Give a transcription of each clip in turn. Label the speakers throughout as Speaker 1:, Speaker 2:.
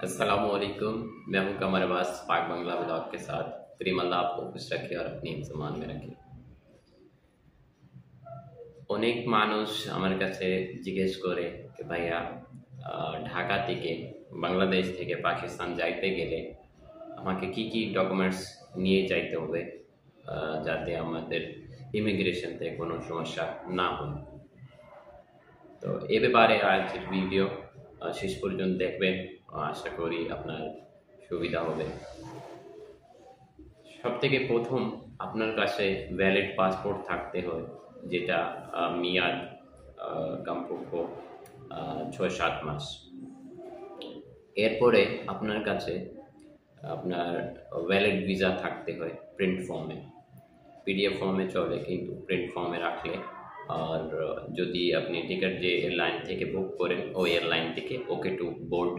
Speaker 1: अस्सलामुअलैकुम। मैं हूं कमर अब्बास पाक बांग्ला ब्लॉग के साथ। करीम अल्लाह आपको खुश रखे और अपनी ज़ुबान में रखे। অনেক মানুষ আমার কাছে জিজ্ঞেস করে যে ভাইয়া ঢাকা থেকে বাংলাদেশ থেকে পাকিস্তান যাইতে গেলে আমাকে কি কি ডকুমেন্টস নিয়ে যাইতে হবে যাতে আমাদের ইমিগ্রেশনতে কোনো সমস্যা না হয়। তো এ ব্যাপারে আজকের ভিডিও শেষ পর্যন্ত দেখবেন, আশা করি আপনার সুবিধা হবে। সবথেকে প্রথম আপনার কাছে ভ্যালিড পাসপোর্ট থাকতে হয়, যেটা মেয়াদ কমপক্ষ ৬-৭ মাস। এরপরে আপনার কাছে আপনার ভ্যালিড ভিসা থাকতে হয় প্রিন্ট ফর্মে। পিডিএফ ফর্মে চলে, কিন্তু প্রিন্ট ফর্মে রাখলে, আর যদি আপনি টিকিট যে এয়ারলাইন থেকে বুক করেন ওই এয়ারলাইন থেকে ওকে টু বোর্ড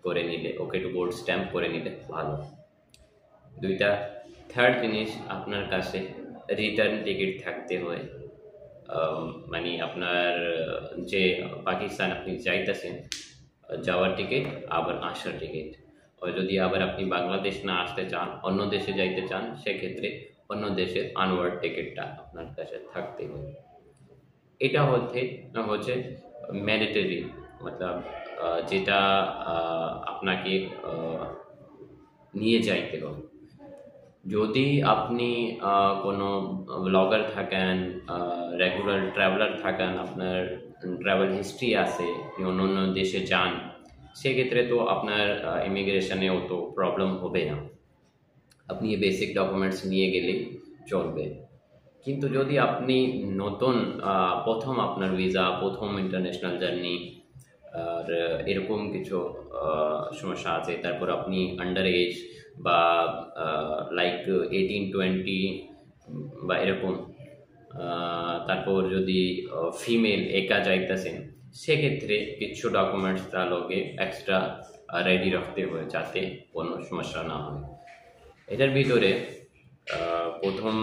Speaker 1: করে নিলে, ওকে টু বোর্ড স্ট্যাম্প করে নিলে ভালো। দুইটা থার্ড জিনিস, আপনার কাছে রিটার্ন টিকিট থাকতে হয়, মানে আপনার যে পাকিস্তান আপনি যাইতেছেন যাওয়ার টিকিট আবার আসার টিকিট। আর যদি আবার আপনি বাংলাদেশ না আসতে চান, অন্য দেশে যাইতে চান, সেক্ষেত্রে অন্য দেশের আনওয়ার্ড টিকিটটা আপনার কাছে থাকতে হবে। এটা হচ্ছে ম্যান্ডেটরি, মতলব যেটা আপনাকে নিয়ে যাইতে হবে। যদি আপনি কোনো ব্লগার থাকেন, রেগুলার ট্রাভেলার থাকেন, আপনার ট্রাভেল হিস্ট্রি আছে, অন্য অন্য দেশে যান, সেক্ষেত্রে তো আপনার ইমিগ্রেশনে অত প্রবলেম হবে না, আপনি এই বেসিক ডকুমেন্টস নিয়ে গেলেই চলবে। কিন্তু যদি আপনি নতুন প্রথম আপনার ভিসা, প্রথম ইন্টারন্যাশনাল জার্নি, আর এরকম কিছু সমস্যা আছে, তারপর আপনি আন্ডার এজ বা লাইক 18-20 বা এরকম, তারপর যদি ফিমেল একা যাইতেছেন, সেক্ষেত্রে কিছু ডকুমেন্টস তার লগে এক্সট্রা রেডি রাখতে হয় যাতে কোনো সমস্যা না হয়। এটার ভিতরে প্রথম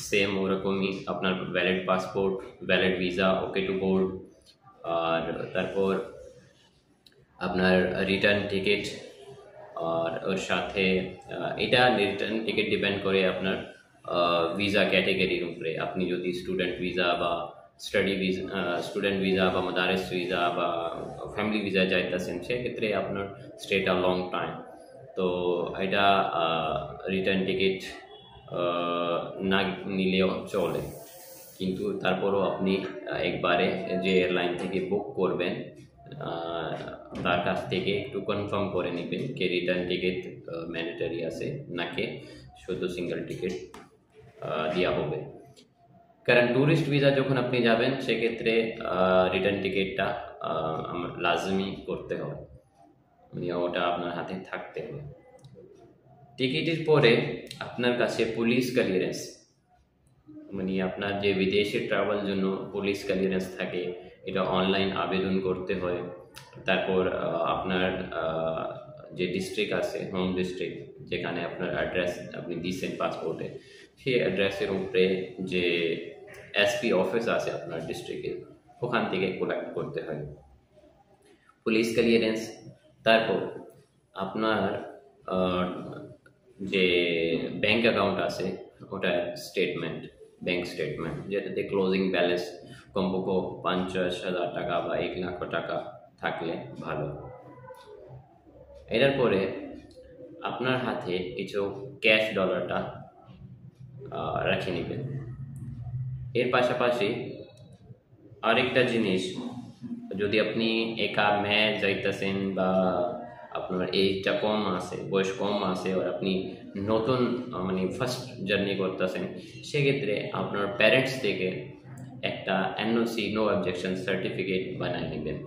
Speaker 1: সেম ওরকমই আপনার ভ্যালিড পাসপোর্ট, ভ্যালিড ভিসা, ওকে টু বোর্ড, আর তারপর আপনার রিটার্ন টিকিট। আর ওর সাথে এটা রিটার্ন টিকিট ডিপেন্ড করে আপনার ভিসা ক্যাটেগরির উপরে। আপনি যদি স্টুডেন্ট ভিসা বা স্টুডেন্ট ভিসা বা মাদারিস ভিসা বা ফ্যামিলি ভিসা যাইতেছেন, সেক্ষেত্রে আপনার স্টেটা লং টাইম, তো এটা রিটার্ন টিকিট না নিলেও চলে। কিন্তু তারপরও আপনি একবারে যে এয়ারলাইন থেকে বুক করবেন তার কাছ থেকে একটু কনফার্ম করে নেবেন যে রিটার্ন টিকিট ম্যান্ডেটরি আছে নাকি শুধু সিঙ্গেল টিকিট দেওয়া হবে। কারণ ট্যুরিস্ট ভিসা যখন আপনি যাবেন, সেক্ষেত্রে রিটার্ন টিকিটটা লাজমি করতে হবে, মানে ওটা আপনার হাতে থাকতে হবে। টিকিটের পরে আপনার কাছে পুলিশ ক্লিয়ারেন্স, মানে আপনার যে বিদেশে ট্রাভেল জন্য পুলিশ ক্লিয়ারেন্স থাকে, এটা অনলাইন আবেদন করতে হয়। তারপর আপনার যে ডিস্ট্রিক্ট আছে, হোম ডিস্ট্রিক্ট, যেখানে আপনার অ্যাড্রেস আপনি দিচ্ছেন পাসপোর্টে, সেই অ্যাড্রেসের উপরে যে এসপি অফিস আছে আপনার ডিস্ট্রিক্টের, ওখান থেকে কালেক্ট করতে হয় পুলিশ ক্লিয়ারেন্স। তারপর আপনার যে ব্যাংক অ্যাকাউন্ট আছে, ওটা স্টেটমেন্ট, ব্যাংক স্টেটমেন্ট, যেটাতে ক্লোজিং ব্যালেন্স কমপক্ষ 50,000 টাকা বা 1 লাখ টাকা থাকলে ভালো। এটার পরে আপনার হাতে কিছু ক্যাশ ডলারটা রেখে নেবেন। এর পাশাপাশি আরেকটা জিনিস, যদি আপনি একা মেয়ে যাইতেছেন বা আপনার এইজটা কম আছে, বয়স কম আছে, আর আপনি নতুন মানে ফার্স্ট জার্নি করতেছেন, সেক্ষেত্রে আপনার প্যারেন্টস থেকে একটা এনওসি, নো অবজেকশন সার্টিফিকেট বানিয়ে নেবেন।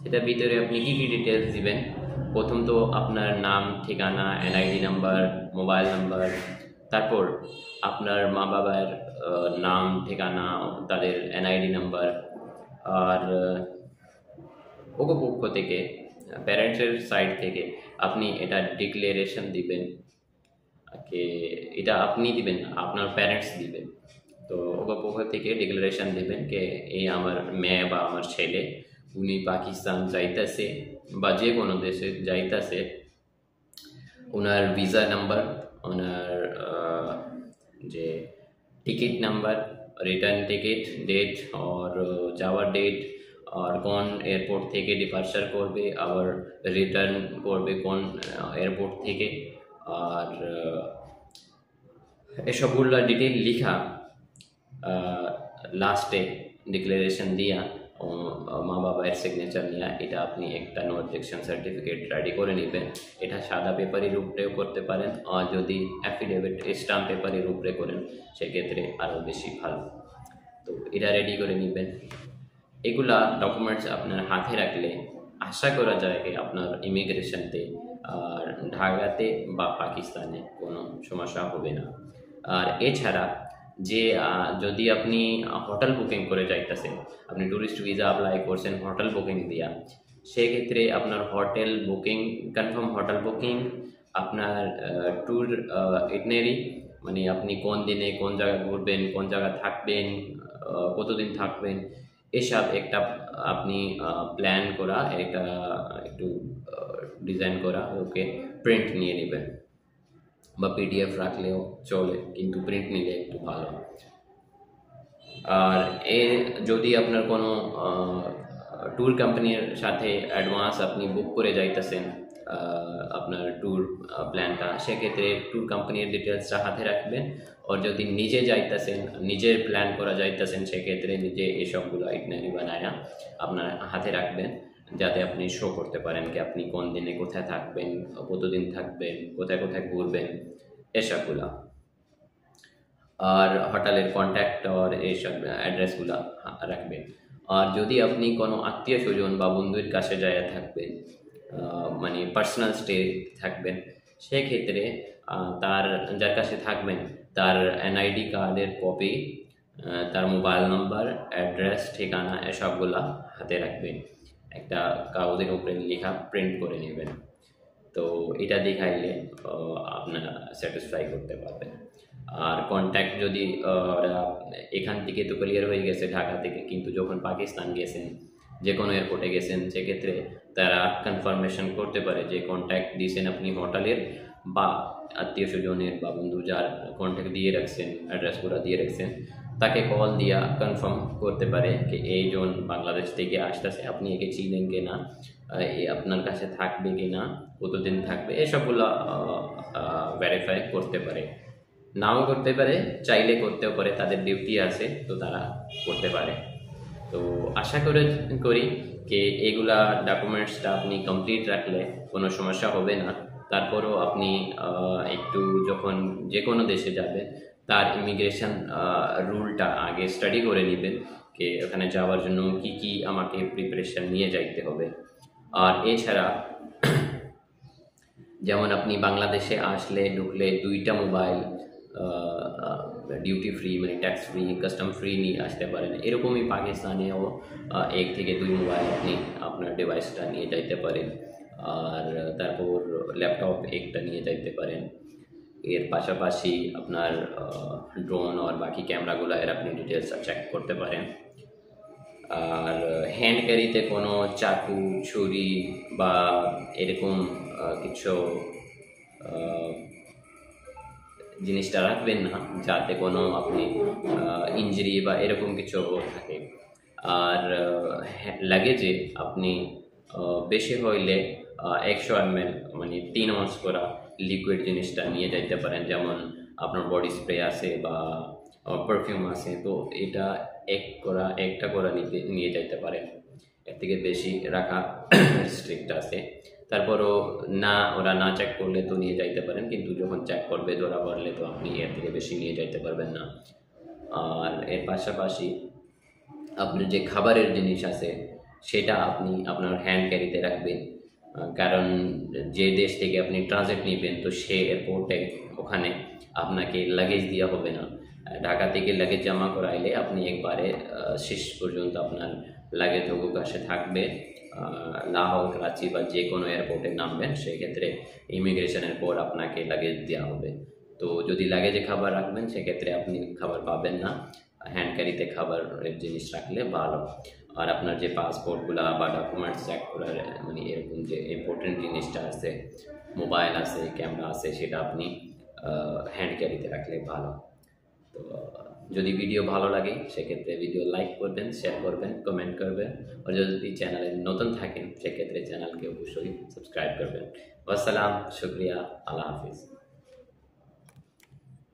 Speaker 1: সেটার ভিতরে আপনি কী কী ডিটেলস দিবেন? প্রথম তো আপনার নাম, ঠিকানা, এনআইডি নাম্বার, মোবাইল নাম্বার, তারপর আপনার মা বাবার নাম, ঠিকানা, তাদের এনআইডি নাম্বার, আর পক্ষ থেকে প্যারেন্টসের সাইড থেকে আপনি এটা ডিক্লারেশন দিবেন, এটা আপনি দিবেন না, আপনার প্যারেন্টস দিবেন। তো পক্ষ থেকে ডিক্লারেশন দিবেন যে এই আমার মেয়ে বা আমার ছেলে, উনি পাকিস্তান যাইতেছে, বা যে কোনো দেশে যাইতেছে, ওনার ভিসা নাম্বার, ওনার যে ticket number, return ticket date, আর যাওয়ার ডেট, আর কোন এয়ারপোর্ট থেকে ডিপার্চার করবে, আবার রিটার্ন করবে কোন এয়ারপোর্ট থেকে, আর এসবগুলো ডিটেল লিখা লাস্টে ডিক্লারেশন দিয়া মা বাবার সিগনেচার নিয়ে এটা আপনি একটা নো অবজেকশন সার্টিফিকেট রেডি করে নেবেন। এটা সাদা পেপারের উপরেও করতে পারেন, আর যদি অ্যাফিডেভিট স্টাম্প পেপারের উপরে করেন সেক্ষেত্রে আরও বেশি ভালো। তো এটা রেডি করে নেবেন। এগুলা ডকুমেন্টস আপনার হাতে রাখলে আশা করা যায় যে আপনার ইমিগ্রেশনতে আর ঢাকাতে বা পাকিস্তানে কোনো সমস্যা হবে না। আর এছাড়া যে যদি আপনি হোটেল বুকিং করে যাইতেছেন, আপনি ট্যুরিস্ট ভিসা অ্যাপ্লাই করছেন হোটেল বুকিং দিয়া, সেক্ষেত্রে আপনার hotel booking, confirm hotel booking, আপনার ট্যুর ইটনারি, মানে আপনি কোন দিনে কোন জায়গায় ঘুরবেন, কোন জায়গায় থাকবেন, কতদিন থাকবেন, এসব একটা আপনি প্ল্যান করা, এটা একটু ডিজাইন করা, ওকে প্রিন্ট নিয়ে নেবেন বা পিডিএফ রাখলেও চলে, কিন্তু প্রিন্ট নিলে একটু ভালো। আর যদি আপনার কোনো ট্যুর কোম্পানির সাথে অ্যাডভান্স আপনি বুক করে যাইতেছেন আপনার ট্যুর প্ল্যানটা, সেক্ষেত্রে ট্যুর কোম্পানির ডিটেলসটা হাতে রাখবেন। আর যদি নিজে যাইতেছেন, নিজের প্ল্যান করা যাইতেছেন, সেক্ষেত্রে নিজে এসবগুলো আইটনারি বানায়া আপনার হাতে রাখবেন, যাতে আপনি শো করতে পারেন কি আপনি কোন দিনে কোথায় থাকবেন, কতদিন থাকবেন, কোথায় কোথায় ঘুরবেন, এসবগুলা। আর হোটেলের কন্ট্যাক্ট আর এইসব অ্যাড্রেসগুলো রাখবেন। আর যদি আপনি কোনো আত্মীয় স্বজন বা বন্ধুর কাছে যায় থাকবেন, মানে পার্সোনাল স্টে থাকবেন, সেক্ষেত্রে তার যার কাছে থাকবেন তার এনআইডি কার্ডের কপি, তার মোবাইল নাম্বার, অ্যাড্রেস, ঠিকানা, এসবগুলা হাতে রাখবেন, একটা কাগজের উপরে লেখা প্রিন্ট করে নেবেন। তো এটা দেখাইলে আপনারা স্যাটিসফাই করতে পারবেন। আর কন্ট্যাক্ট যদি ওরা এখান থেকে তো ক্লিয়ার হয়ে গেছে ঢাকা থেকে, কিন্তু যখন পাকিস্তান গেছেন, যে কোনো এয়ারপোর্টে গেছেন, সেক্ষেত্রে তারা কনফার্মেশন করতে পারে যে কন্ট্যাক্ট দিয়েছেন আপনি হোটেলের বা আত্মীয় স্বজনের বা বন্ধু যার কন্ট্যাক্ট দিয়ে রাখছেন, অ্যাড্রেসগুলো দিয়ে রাখছেন, তাকে কল দিয়া কনফার্ম করতে পারে যে এইজন বাংলাদেশ থেকে আসতেছে, আপনি একে চিনেন কি না, আপনার কাছে থাকবে কি না, কতদিন থাকবে, এসবগুলো ভেরিফাই করতে পারে। নাও করতে পারে, চাইলে করতেও পারে, তাদের ডিউটি আছে, তো তারা করতে পারে। তো আশা করি যে এগুলা ডকুমেন্টসটা আপনি কমপ্লিট রাখলে কোনো সমস্যা হবে না। তারপরও আপনি একটু যখন যে কোনো দেশে যাবেন তার ইমিগ্রেশন রুলটা আগে স্টাডি করে নেবেন, যে ওখানে যাওয়ার জন্য কি কি আমাকে প্রিপারেশন নিয়ে যাইতে হবে। আর এছাড়া যেমন আপনি বাংলাদেশে আসলে ঢুকলে 2টা মোবাইল ডিউটি ফ্রি, মানে ট্যাক্স ফ্রি, কাস্টম ফ্রি নিয়ে আসতে পারেন। এরকমই পাকিস্তানেও 1 থেকে 2 মোবাইল আপনি আপনার ডিভাইসটা নিয়ে যাইতে পারেন। আর তারপর ল্যাপটপ একটা নিয়ে যাইতে পারেন। এর পাশাপাশি আপনার ড্রোন আর বাকি ক্যামেরাগুলো এর আপনি ডিটেলস চেক করতে পারেন। আর হ্যান্ড ক্যারিতে কোনো চাকু, ছুরি বা এরকম কিছু জিনিসটা রাখবেন না, যাতে কোনো আপনি ইনজুরি বা এরকম কিছু থাকে। আর লাগেজে আপনি বেশি হইলে 100 ml, মানে 3 আউন্স করা লিকুইড জিনিসটা নিয়ে যাইতে পারেন, যেমন আপনার বডি স্প্রে আছে বা পারফিউম আছে, তো এটা একটা করা নিয়ে যাইতে পারেন। এর থেকে বেশি রাখা স্ট্রিক্ট আছে। তারপরও ওরা না চেক করলে তো নিয়ে যাইতে পারেন, কিন্তু যখন চেক করবে ধরা পড়লে তো আপনি এর থেকে বেশি নিয়ে যাইতে পারবেন না। আর এর পাশাপাশি আপনার যে খাবারের জিনিস আছে সেটা আপনি আপনার হ্যান্ড ক্যারিতে রাখবেন, কারণ যে দেশ থেকে আপনি ট্রানজিট নেবেন তো সে এয়ারপোর্টে ওখানে আপনাকে লাগেজ দেওয়া হবে না। ঢাকা থেকে লাগেজ জমা করাইলে আপনি একবারে শেষ পর্যন্ত আপনার লাগেজ ওর কাছে থাকবে। লাহোর, করাচি বা যে কোনো এয়ারপোর্টে নামবেন, সেক্ষেত্রে ইমিগ্রেশনের পর আপনাকে লাগেজ দেওয়া হবে। তো যদি লাগেজে খাবার রাখবেন সেক্ষেত্রে আপনি খাবার পাবেন না, হ্যান্ড ক্যারিতে খাবারের জিনিস রাখলে ভালো। আর আপনার যে পাসপোর্টগুলা বা ডকুমেন্টস চেক করার মানে এরকম যে ইম্পর্টেন্ট জিনিসটা আছে, মোবাইল আছে, ক্যামেরা আছে, সেটা আপনি হ্যান্ড ক্যারিতে রাখলে ভালো। তো যদি ভিডিও ভালো লাগে সেক্ষেত্রে ভিডিও লাইক করবেন, শেয়ার করবেন, কমেন্ট করবেন, আর যদি চ্যানেলে নতুন থাকেন সেক্ষেত্রে চ্যানেলকে অবশ্যই সাবস্ক্রাইব করবেন। ওয়াসসালাম, শুক্রিয়া, আল্লাহ হাফিজ।